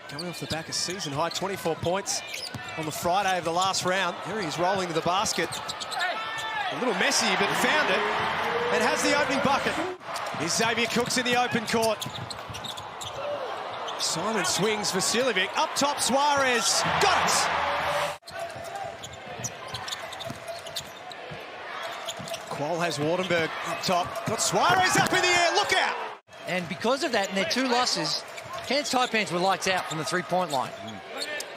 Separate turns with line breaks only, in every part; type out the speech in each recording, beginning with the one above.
Coming off the back of season high 24 points on the Friday of the last round. Here he's rolling to the basket. A little messy, but found it and has the opening bucket. Here's Xavier Cooks in the open court. Simon swings, Vasiljevic up top, Suarez got it. Qual has Wardenberg up top, got Suarez up in the air, look out!
And because of that, in their 2 losses, Cairns Taipans were lights out from the three-point line.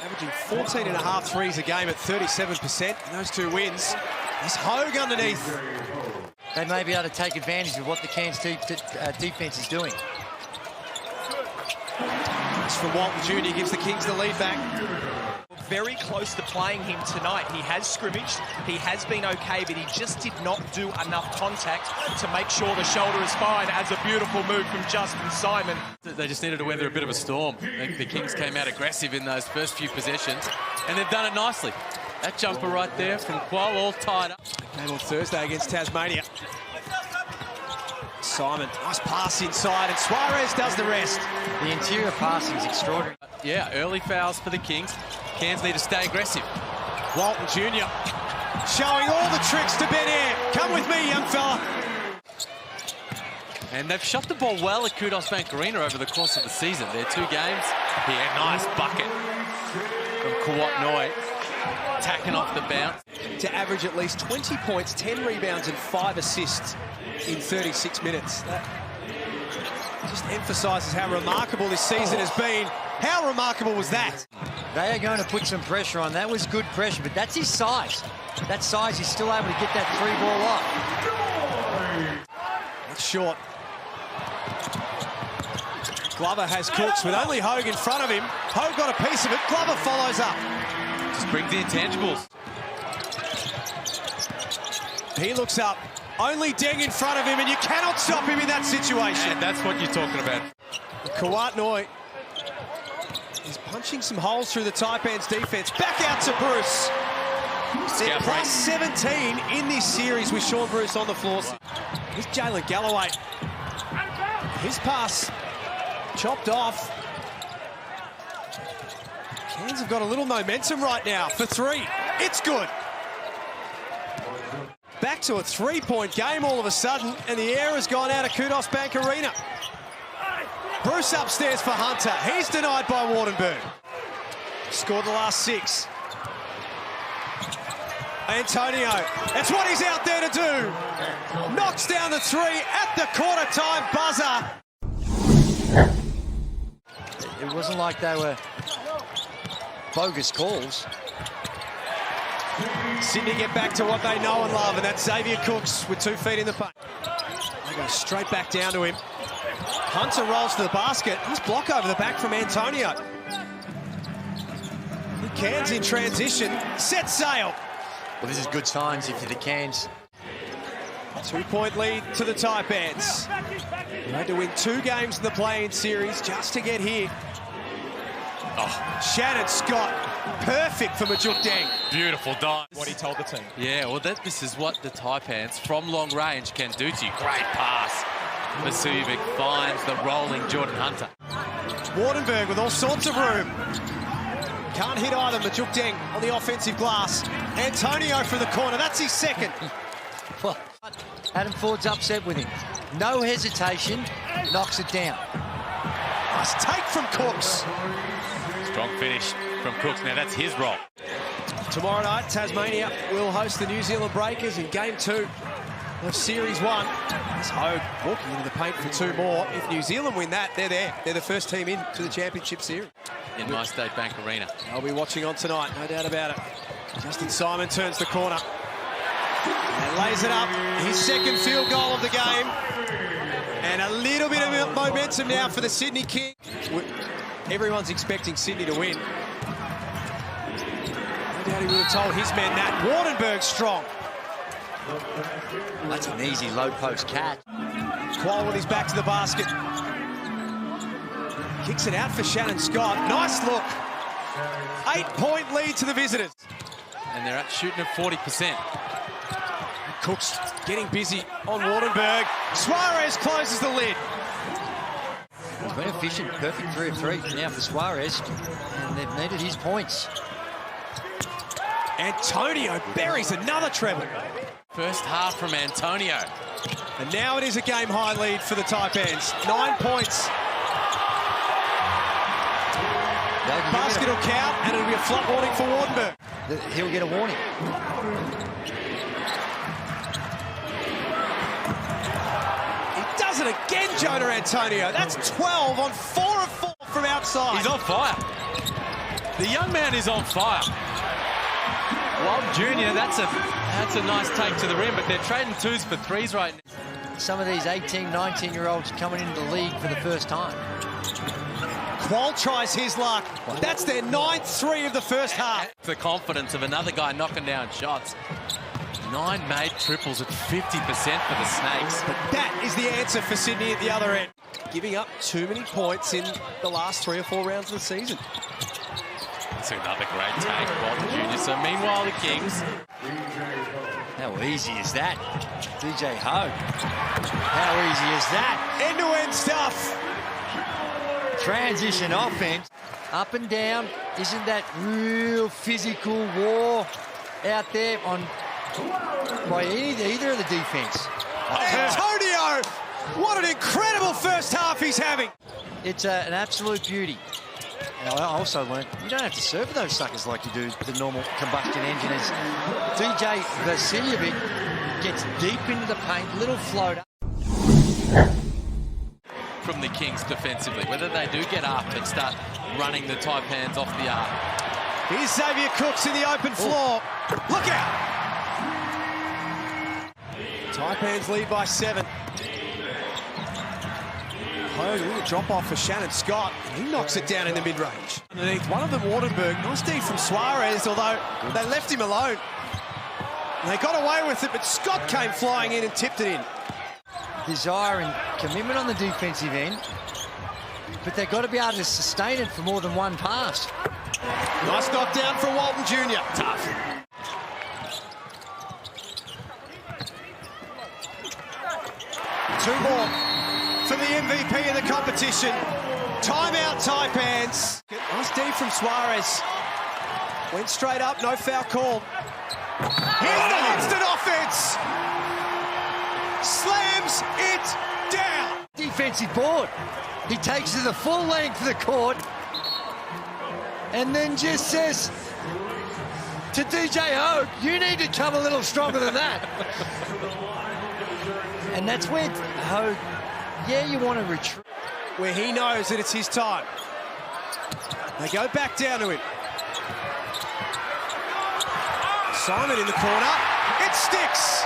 Averaging 14.5 threes a game at 37% in those 2 wins. There's Hogue underneath.
They may be able to take advantage of what the Cairns defense is doing.
It's from Walton Jr. gives the Kings the lead back.
Very close to playing him tonight. He has scrimmaged, he has been okay, but he just did not do enough contact to make sure the shoulder is fine. As a beautiful move from Justin Simon.
They just needed to weather a bit of a storm. The Kings came out aggressive in those first few possessions, and they've done it nicely. That jumper right there from Qual, all tied up.
Game on Thursday against Tasmania. Simon, nice pass inside, and Suarez does the rest.
The interior passing is extraordinary.
Yeah, early fouls for the Kings. Cairns need to stay aggressive.
Walton Jr. showing all the tricks to Ben Air. Come with me, young fella.
And they've shot the ball well at Kudos Bank Arena over the course of the season. Their 2 games. Here, nice bucket from Kawat Noi. Tacking off the bounce.
To average at least 20 points, 10 rebounds and 5 assists in 36 minutes. That just emphasises how remarkable this season has been. How remarkable was that?
They are going to put some pressure on. That was good pressure, but that's his size. That size, he's still able to get that 3-ball up.
That's short. Glover has Cooks with only Hogue in front of him. Hogue got a piece of it. Glover follows up.
Just brings the intangibles.
He looks up. Only Deng in front of him, and you cannot stop him in that situation.
And that's what you're talking about.
Kawat Noi is punching some holes through the Taipans defense. Back out to Bruce. They're plus 17 in this series with Sean Bruce on the floor. Here's Jalen Galloway. His pass chopped off. Cairns have got a little momentum right now for 3. It's good. Back to a 3-point game all of a sudden, and the air has gone out of Kudos Bank Arena. Bruce upstairs for Hunter. He's denied by Wardenberg. Scored the last 6. Antonio, that's what he's out there to do. Knocks down the 3 at the quarter-time buzzer.
It wasn't like they were bogus calls.
Sydney get back to what they know and love, and that's Xavier Cooks with 2 feet in the paint. They go straight back down to him. Hunter rolls to the basket. Nice block over the back from Antonio. Cairns in transition, set sail.
Well, this is good signs if you're the Cairns.
2-point lead to the Taipans. They had to win 2 games in the play-in series just to get here. Oh, Shannon Scott, perfect for Majuk Deng.
Beautiful dive.
What he told the team.
Yeah, well, this is what the Taipans from long range can do to you. Great pass. Vasiljevic finds the rolling Jordan Hunter.
Wardenberg with all sorts of room. Can't hit either. Majuk Deng on the offensive glass. Antonio from the corner. That's his 2nd.
Well, Adam Ford's upset with him. No hesitation, knocks it down.
Nice take from Cooks.
Strong finish from Cooks. Now that's his role.
Tomorrow night, Tasmania will host the New Zealand Breakers in Game 2 of Series 1. There's Hogue walking into the paint for 2 more. If New Zealand win that, they're there. They're the first team into the championship series.
In My State Bank Arena.
I'll be watching on tonight, no doubt about it. Justin Simon turns the corner. And lays it up. His 2nd field goal of the game. And a little bit of momentum now for the Sydney Kings. Everyone's expecting Sydney to win. No doubt he would have told his men that. Wardenberg strong.
That's an easy low post catch.
Qual with his back to the basket. Kicks it out for Shannon Scott. Nice look. 8-point lead to the visitors.
And they're at shooting at 40%.
Cooks getting busy on Wardenberg. Suarez closes the lid.
He's been efficient, perfect 3 of 3 now for Suarez, and they've needed his points.
Antonio buries another treble.
First half from Antonio.
And now it is a game-high lead for the Taipans. 9 points. Basket will count, and it'll be a flop warning for Wardenberg.
He'll get a warning.
He does it again, Jonah Antonio. That's 12 on 4 of 4 from outside.
He's on fire. The young man is on fire. Walton Jr., that's a nice take to the rim, but they're trading 2s for 3s right now.
Some of these 18, 19-year-olds coming into the league for the first time.
Qual tries his luck. That's their 9th 3 of the first half.
The confidence of another guy knocking down shots. 9 made triples at 50% for the Snakes.
But that is the answer for Sydney at the other end. Giving up too many points in the last 3 or 4 rounds of the season.
That's another great take, Walton Jr. So meanwhile, the Kings.
How easy is that? DJ Ho. How easy is that?
End-to-end stuff.
Transition offense. Up and down. Isn't that real physical war out there on by either of the defense?
Antonio! What an incredible first half he's having.
It's an absolute beauty. Now, I also learned you don't have to serve those suckers like you do the normal combustion engineers. DJ Vasiljevic gets deep into the paint, little floater.
From the Kings defensively, whether they do get up and start running the Taipans off the arc.
Here's Xavier Cooks in the open floor. Look out! Taipans lead by 7. Oh, little drop off for Shannon Scott. He knocks it down in the mid-range. Underneath one of them, Wardenberg. Nice D from Suarez, although they left him alone. They got away with it, but Scott came flying in and tipped it in.
Desire and commitment on the defensive end, but they've got to be able to sustain it for more than one pass.
Nice knockdown from Walton Jr. Tough. Two more for the MVP of the competition. Timeout, Taipans. Nice D from Suarez. Went straight up, no foul called. Here's the instant offense. Slams it down.
Defensive board. He takes it the full length of the court and then just says to DJ Hogue, you need to come a little stronger than that. And that's where Hogue, yeah, you want to retreat.
Where he knows that it's his time. They go back down to him. Simon in the corner. It sticks.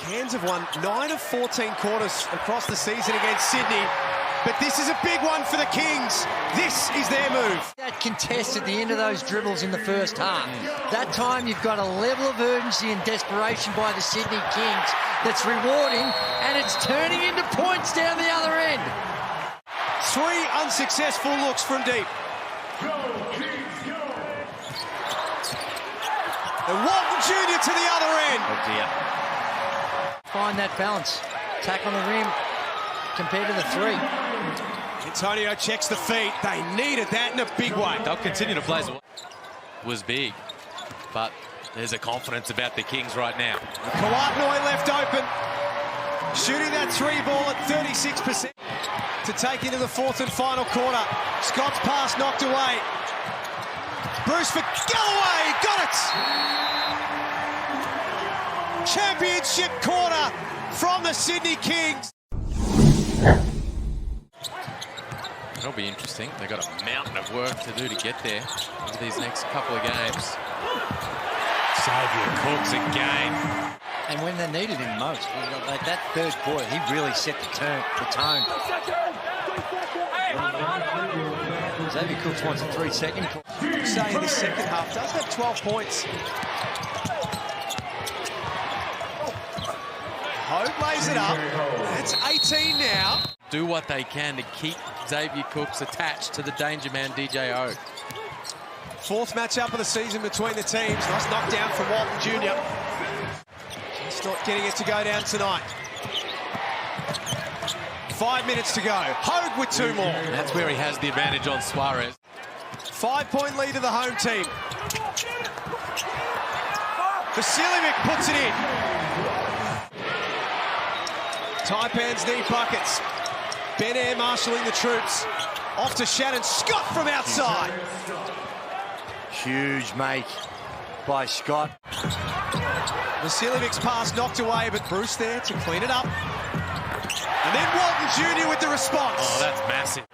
Cairns have won 9 of 14 quarters across the season against Sydney. But this is a big one for the Kings. This is their move.
That contest at the end of those dribbles in the first half. That time you've got a level of urgency and desperation by the Sydney Kings that's rewarding, and it's turning into points down the other end.
3 unsuccessful looks from deep. And Walton Jr. to the other end.
Oh dear. Find that balance. Tack on the rim compared to the 3.
Antonio checks the feet. They needed that in a big way.
They'll continue to play as well. Was big, but there's a confidence about the Kings right now.
Kawatnoi left open. Shooting that 3 ball at 36% to take into the 4th and final quarter. Scott's pass knocked away. Bruce for Galloway, got it! Championship quarter from the Sydney Kings.
It'll be interesting. They've got a mountain of work to do to get there over these next couple of games. Xavier Cooks again.
And when they needed him most, like that third quarter, he really set the tone. Xavier Cooks wants a 3-second call.
Say in the second half does have 12 points. Hogue lays it up. That's 18 now.
Do what they can to keep Xavier Cooks attached to the danger man, DJ Hogue.
4th matchup of the season between the teams. Nice knockdown from Walton Jr. Just not getting it to go down tonight. 5 minutes to go. Hogue with 2 more.
And that's where he has the advantage on Suarez.
5-point lead to the home team. Vasiljevic puts it in. Taipans need buckets. Ben Air marshalling the troops. Off to Shannon Scott from outside.
Huge make by Scott.
Vasiljevic's pass knocked away, but Bruce there to clean it up. And then Walton Jr. with the response.
Oh, that's massive.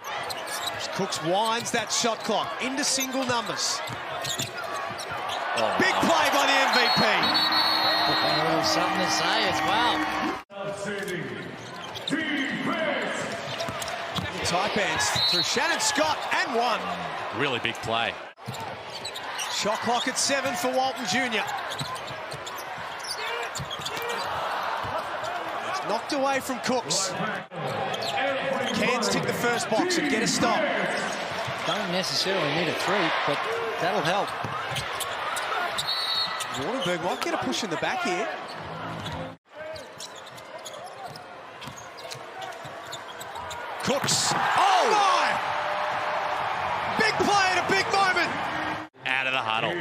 Cooks winds that shot clock into single numbers. Big play by the MVP.
Oh, something to say as well.
The Taipans through Shannon Scott and 1.
Really big play.
Shot clock at 7 for Walton Jr. It's knocked away from Cooks. Cairns tick the first box and get a stop.
Don't necessarily need a 3, but that'll help.
Wardenberg might get a push in the back here. Cooks. Oh, my! Big play at a big moment.
Out of the huddle.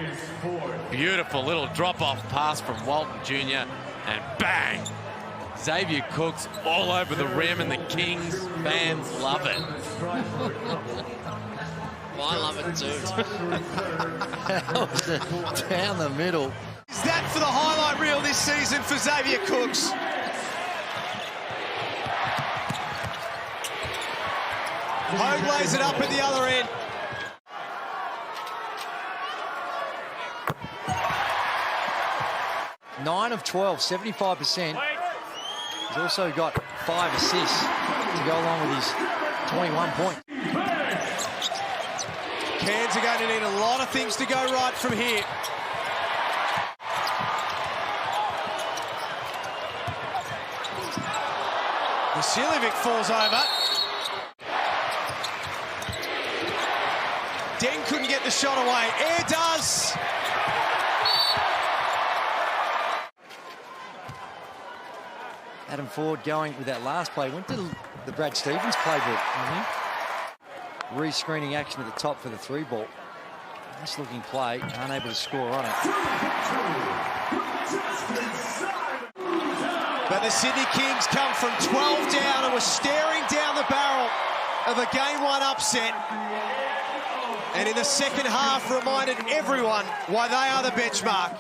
Beautiful little drop-off pass from Walton Jr. And bang! Xavier Cooks all over the rim, and the Kings fans love it.
Well, I love it too.
That was down the middle.
Is that for the highlight reel this season for Xavier Cooks? Hogue lays it up at the other end.
Nine of 12, 75%. He's also got 5 assists to go along with his 21 points.
Cairns are going to need a lot of things to go right from here. Vasiljevic falls over. Den couldn't get the shot away. Air does.
Adam Ford going with that last play. Went to the Brad Stevens playbook. Re-screening action at the top for the 3 ball. Nice looking play. Unable to score on it.
But the Sydney Kings come from 12 down and were staring down the barrel of a Game 1 upset. And in the second half reminded everyone why they are the benchmark.